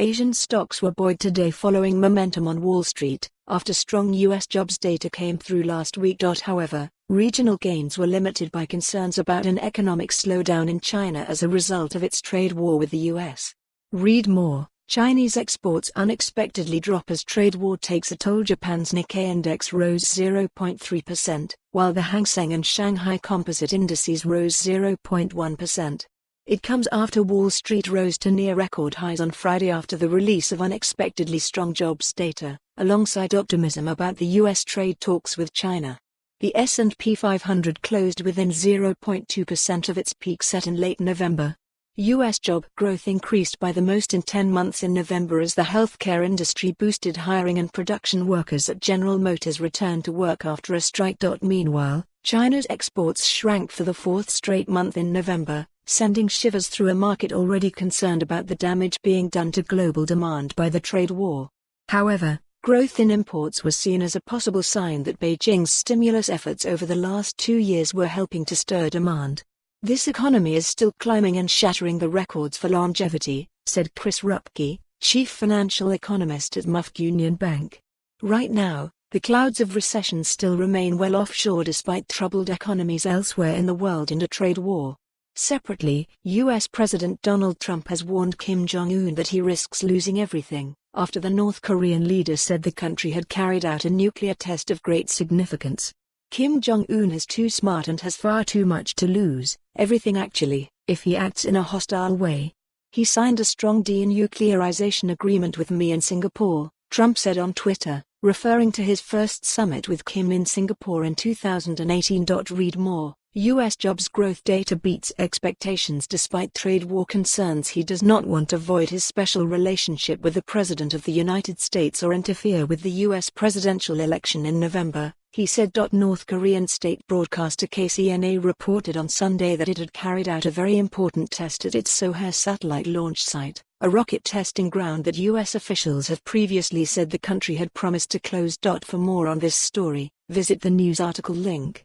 Asian stocks were buoyed today following momentum on Wall Street, after strong U.S. jobs data came through last week. However, regional gains were limited by concerns about an economic slowdown in China as a result of its trade war with the U.S. Read more. Chinese exports unexpectedly drop as trade war takes a toll. Japan's Nikkei index rose 0.3%, while the Hang Seng and Shanghai Composite indices rose 0.1%. It comes after Wall Street rose to near record highs on Friday after the release of unexpectedly strong jobs data, alongside optimism about the U.S. trade talks with China. The S&P 500 closed within 0.2% of its peak set in late November. U.S. job growth increased by the most in 10 months in November as the healthcare industry boosted hiring and production workers at General Motors returned to work after a strike. Meanwhile, China's exports shrank for the fourth straight month in November, sending shivers through a market already concerned about the damage being done to global demand by the trade war. However, growth in imports was seen as a possible sign that Beijing's stimulus efforts over the last 2 years were helping to stir demand. This economy is still climbing and shattering the records for longevity, said Chris Rupkey, chief financial economist at MUFG Union Bank. Right now, the clouds of recession still remain well offshore despite troubled economies elsewhere in the world and a trade war. Separately, U.S. President Donald Trump has warned Kim Jong Un that he risks losing everything, after the North Korean leader said the country had carried out a nuclear test of great significance. Kim Jong Un is too smart and has far too much to lose, everything actually, if he acts in a hostile way. He signed a strong denuclearization agreement with me in Singapore, Trump said on Twitter, referring to his first summit with Kim in Singapore in 2018. Read more. U.S. jobs growth data beats expectations despite trade war concerns. He does not want to void his special relationship with the President of the United States or interfere with the U.S. presidential election in November, he said. North Korean state broadcaster KCNA reported on Sunday that it had carried out a very important test at its Sohae satellite launch site, a rocket testing ground that U.S. officials have previously said the country had promised to close. For more on this story, visit the news article link.